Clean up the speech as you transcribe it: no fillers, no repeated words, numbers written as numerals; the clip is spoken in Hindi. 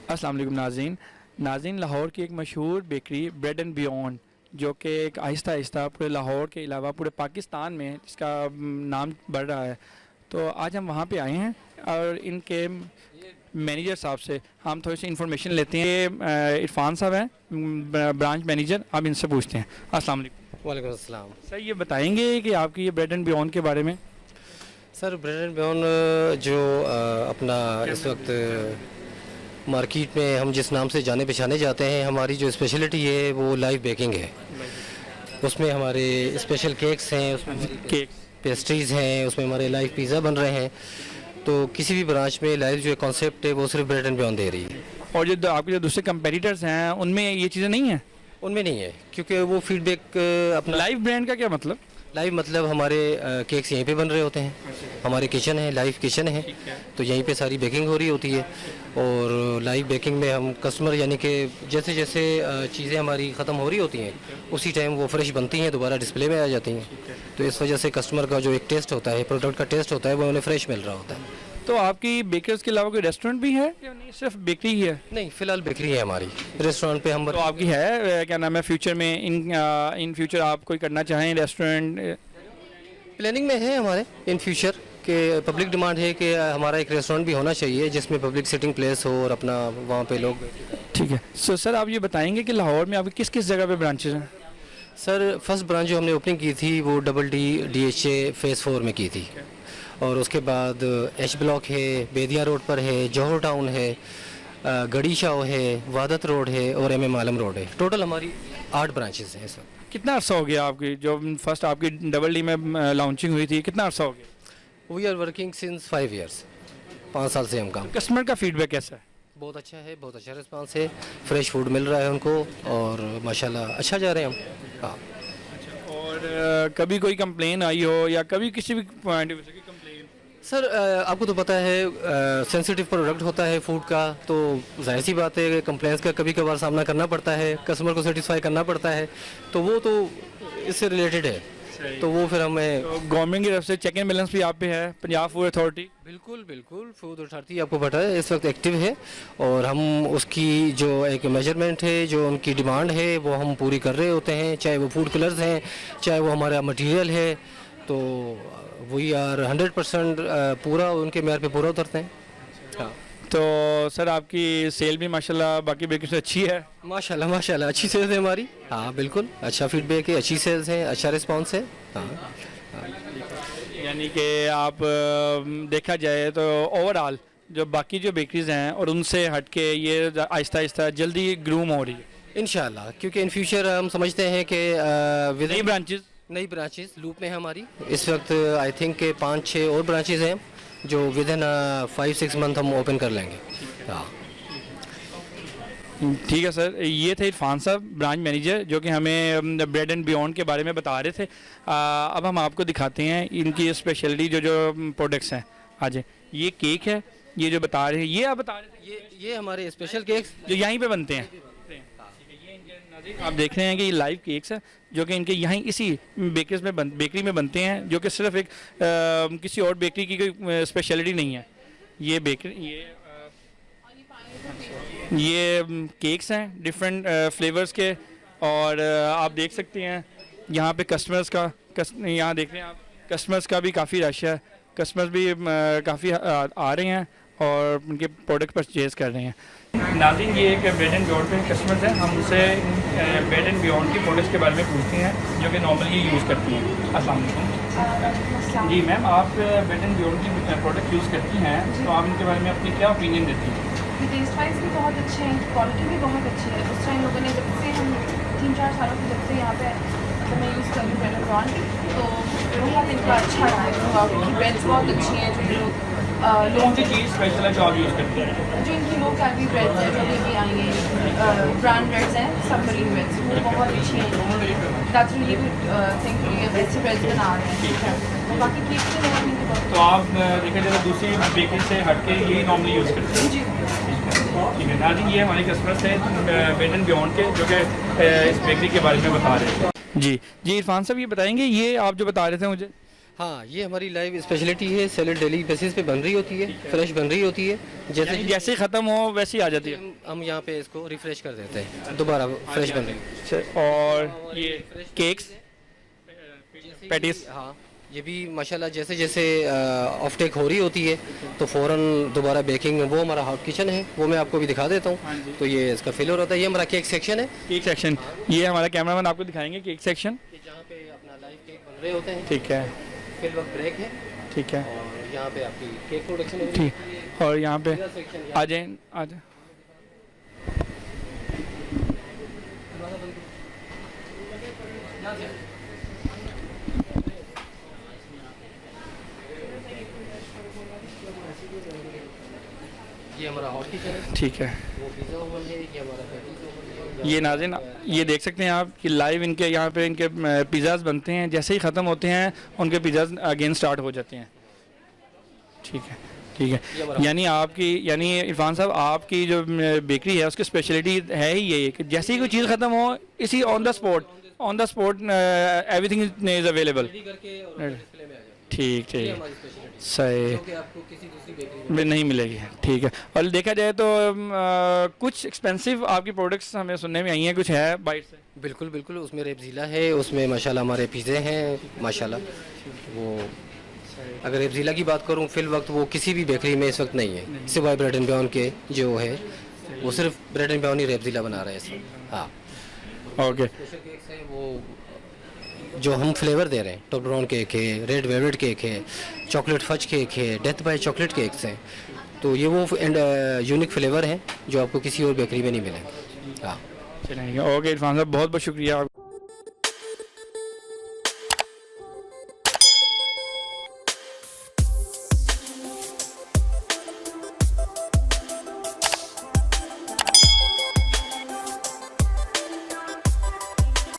अस्सलाम वालेकुम नाज़रीन लाहौर की एक मशहूर बेकरी ब्रेड एंड बियॉन्ड जो कि एक आहिस्ता आहिस्ता पूरे लाहौर के अलावा पूरे पाकिस्तान में जिसका नाम बढ़ रहा है। तो आज हम वहाँ पे आए हैं और इनके मैनेजर साहब से हम थोड़ी सी इन्फॉर्मेशन लेते हैं। ये इरफान साहब हैं ब्रांच मैनेजर, आप इनसे पूछते हैं। अस्सलाम वालेकुम। वालेकुम अस्सलाम। सर ये बताएंगे कि आपकी ये ब्रेड एंड बियॉन्ड के बारे में। सर ब्रेड एंड बियॉन्ड जो अपना इस वक्त मार्केट में हम जिस नाम से जाने पहचाने जाते हैं, हमारी जो स्पेशलिटी है वो लाइव बेकिंग है। उसमें हमारे स्पेशल केक्स हैं, उसमें केक पेस्ट्रीज़ हैं, उसमें हमारे लाइव पिज़्ज़ा बन रहे हैं। तो किसी भी ब्रांच में लाइव जो कॉन्सेप्ट है वो सिर्फ ब्रेड एंड बियॉन्ड दे रही है। और जो आपके जो दूसरे कंपेटिटर्स हैं उनमें ये चीज़ें नहीं हैं। उनमें नहीं है क्योंकि वो फीडबैक अपना लाइव ब्रांड का क्या मतलब? लाइव मतलब हमारे केक्स यहीं पे बन रहे होते हैं, हमारे किचन है, लाइव किचन है, तो यहीं पे सारी बेकिंग हो रही होती है। और लाइव बेकिंग में हम कस्टमर यानी कि जैसे जैसे चीज़ें हमारी ख़त्म हो रही होती हैं उसी टाइम वो फ्रेश बनती हैं, दोबारा डिस्प्ले में आ जाती हैं। तो इस वजह से कस्टमर का जो एक टेस्ट होता है, प्रोडक्ट का टेस्ट होता है, वो उन्हें फ्रेश मिल रहा होता है। तो आपकी बेकर्स के अलावा कोई रेस्टोरेंट भी है या नहीं सिर्फ बेकरी ही है? नहीं, फ़िलहाल बेकरी है हमारी। रेस्टोरेंट पे हम तो आपकी है क्या नाम है फ्यूचर में इन फ्यूचर आप कोई करना चाहें रेस्टोरेंट? प्लानिंग में है हमारे इन फ्यूचर के पब्लिक डिमांड है कि हमारा एक रेस्टोरेंट भी होना चाहिए जिसमें पब्लिक सिटिंग प्लेस हो और अपना वहाँ पे लोग। ठीक है। सर आप ये बताएंगे कि लाहौर में आपकी किस किस जगह पे ब्रांचेज हैं? सर फर्स्ट ब्रांच जो हमने ओपनिंग की थी वो DHA फेज़ 4 में की थी, और उसके बाद H ब्लॉक है, बेदिया रोड पर है, जौहर टाउन है, गड़ी शाह है, वादत रोड है और MM आलम रोड है। टोटल हमारी 8 ब्रांचेस हैं इस वक्त। कितना अर्सा हो गया आपकी जो फर्स्ट आपकी DD में लॉन्चिंग हुई थी, कितना अर्सा हो गया? We are working since 5 years, 5 साल से हम काम। कस्टमर का फीडबैक कैसा है? बहुत अच्छा है, बहुत अच्छा रिस्पांस है, फ्रेश फूड मिल रहा है उनको और माशाल्लाह अच्छा जा रहे हैं हम। हाँ। और कभी कोई कंप्लेन आई हो या कभी किसी भी पॉइंट ऑफ व्यू से कंप्लेन? सर आपको तो पता है सेंसिटिव प्रोडक्ट होता है फूड का, तो जाहिर सी बात है कंप्लेंट्स का कभी कभार सामना करना पड़ता है, कस्टमर को सेटिस्फाई करना पड़ता है, तो वो तो इससे रिलेटेड है। तो वो फिर हमें तो गवर्नमेंट की तरफ से चेक एंड बैलेंस भी आप पे है, पंजाब फूड अथॉरिटी? बिल्कुल बिल्कुल, फूड अथॉरिटी आपको पता है इस वक्त एक्टिव है और हम उसकी जो एक मेजरमेंट है, जो उनकी डिमांड है वो हम पूरी कर रहे होते हैं, चाहे वो फूड कलर्स हैं, चाहे वो हमारा मटेरियल है। तो वी आर 100% पूरा उनके मेयर पे पूरा उतरते हैं। हाँ। तो सर आपकी सेल भी माशाल्लाह बाकी बेकरी से अच्छी है? माशाल्लाह माशाल्लाह अच्छी सेल्स है हमारी। हाँ बिल्कुल, अच्छा फीडबैक है, अच्छी सेल्स है, अच्छा रिस्पांस है। हाँ। यानी कि आप देखा जाए तो ओवरऑल जो बाकी जो बेकरीज हैं और उनसे हट के ये आहिस्ता आहिस्ता जल्दी ग्रूम हो रही है इंशाल्लाह, क्योंकि इन फ्यूचर हम समझते हैं कि नई ब्रांचेस लूप में है हमारी इस वक्त। आई थिंक के 5-6 और ब्रांचेस हैं जो विद इन 5-6 मंथ हम ओपन कर लेंगे। हाँ ठीक है सर, ये थे इरफान साहब ब्रांच मैनेजर जो कि हमें ब्रेड एंड बियॉन्ड के बारे में बता रहे थे। अब हम आपको दिखाते हैं इनकी स्पेशलिटी जो जो प्रोडक्ट्स हैं। आज ये केक है, ये जो बता रहे हैं, ये आप बता रहे थे ये हमारे स्पेशल केक्स जो यहीं पे बनते हैं। आप देख रहे हैं कि ये लाइव केक्स हैं जो कि इनके यहीं इसी बेकरी में बनते हैं, जो कि सिर्फ एक किसी और बेकरी की कोई स्पेशलिटी नहीं है। ये बेकरी ये केक्स हैं डिफरेंट फ्लेवर्स के, और आप देख सकते हैं यहाँ पे कस्टमर्स का यहाँ देख रहे हैं आप, कस्टमर्स का भी काफ़ी रश है, कस्टमर्स भी काफ़ी आ रहे हैं और उनके प्रोडक्ट परचेज कर रहे हैं। नाज़रीन ये एक ब्रेड एंड बियॉन्ड पे कस्टमर्स हैं, हम उनसे ब्रेड एंड बियॉन्ड की प्रोडक्ट्स के बारे में पूछते हैं जो कि नॉर्मली यूज़ करती हैं। अस्सलाम वालेकुम। जी मैम, आप ब्रेड एंड बियॉन्ड की प्रोडक्ट यूज़ करती हैं, तो आप इनके बारे में अपनी क्या ओपिनियन देती हैं? टेस्ट वाइज भी बहुत अच्छे हैं, क्वालिटी भी बहुत अच्छी है। उस टाइम लोगों ने जब से हम 3-4 सालों से जब से यहाँ पे मतलब मैं यूज़ कर रही हूँ ब्रेड एंड बियॉन्ड, तो बहुत इनका अच्छा रहा है। इनकी ब्रेड्स बहुत अच्छी हैं, जो लोग कौन सी चीज़ स्पेशल है जो आप यूज़ करते हैं? जो इनकी लो कैलोरी ब्रेड्स हैं जो अभी आई हैं, ब्रांड ब्रेड्स हैं, सबमरीन ब्रेड्स, वो बहुत अच्छी हैं। That's really good thing too ये अच्छी ब्रेड्स बना रहे हैं। बाकी केक से मेरा इनकी बहुत। तो आप देखा जाए तो दूसरी बेकरी से हट के यही नॉर्मली यूज़ करते हैं? जी ठीक है नाज़रीन, ये हमारे कस्टमर्स हैं ब्रेड एंड बियॉन्ड के जो कि इस बेकरी के बारे में बता रहे हैं। जी इरफान साहब ये बताएंगे, ये आप जो बता रहे थे मुझे, हाँ, ये हमारी लाइव स्पेशलिटी है। सैलेड डेली बेसिस पे बन रही होती है, फ्रेश बन रही होती है। जैसे जैसे ही ख़त्म हो वैसे ही आ जाती है। हम यहाँ पे इसको रिफ्रेश कर देते हैं, दोबारा फ्रेश बन रही है। और ये केक्स पैटीज, हाँ, ये भी माशाल्लाह जैसे जैसे ऑफ टेक हो रही होती है तो फ़ौरन दोबारा बेकिंग। वो हमारा हॉट किचन है, वो मैं आपको भी दिखा देता हूँ। तो ये इसका फिलर होता है। ये हमारा केक सेक्शन है। केक सेक्शन, ये हमारा कैमरामैन आपको दिखाएंगे केक सेक्शन। जहाँ पे अपना लाइव केक बन रहे होते हैं। ठीक है, फिर वक्त ब्रेक है। ठीक है, और यहाँ पे आपकी केक प्रोडक्शन है। ठीक। और यहाँ पे आ जाए, आ जाए। ये हमारा हॉट किचन है। ठीक है, वो पिज़्ज़ा ओवन है, ये हमारा पैटीज़ ओवन है। ये नाज़रीन ये देख सकते हैं आप कि लाइव इनके यहाँ पे इनके पिज़्ज़ाज़ बनते हैं। जैसे ही ख़त्म होते हैं उनके पिज़्ज़ाज़ अगेन स्टार्ट हो जाते हैं। ठीक है, ठीक है। यानी आपकी, यानी इरफान साहब आपकी जो बेकरी है उसकी स्पेशलिटी है ही यही कि जैसे ही कोई चीज़ ख़त्म हो इसी on the spot everything is available. ठीक, ठीक, सही, आपको किसी दूसरी बेकरी में नहीं मिलेगी। ठीक है। और देखा जाए तो कुछ एक्सपेंसिव आपकी प्रोडक्ट्स हमें सुनने में आई हैं, कुछ है बाइट से? बिल्कुल बिल्कुल, उसमें रेबजीला है, उसमें माशाल्लाह हमारे पिज़्ज़े हैं माशाल्लाह। वो अगर रेबजीला की बात करूं फिल वक्त वो किसी भी बेकरी में इस वक्त नहीं है, सिवाय ब्रेड एंड ब्राउन के जो है वो सिर्फ ब्रेड एंड ब्राउन ही रेबजीला बना रहे हैं इस वक्त। हाँ, ओके, स्पेशल केक्स हैं वो जो हम फ्लेवर दे रहे हैं। टॉप ब्राउन केक है, रेड वेलवेट केक है, चॉकलेट फज केक है, डेथ बाय चॉकलेट केक्स हैं। तो ये वो यूनिक फ्लेवर हैं जो आपको किसी और बेकरी में नहीं मिलेंगे। हाँ, चलेंगे। ओके इरफान साहब, बहुत बहुत शुक्रिया।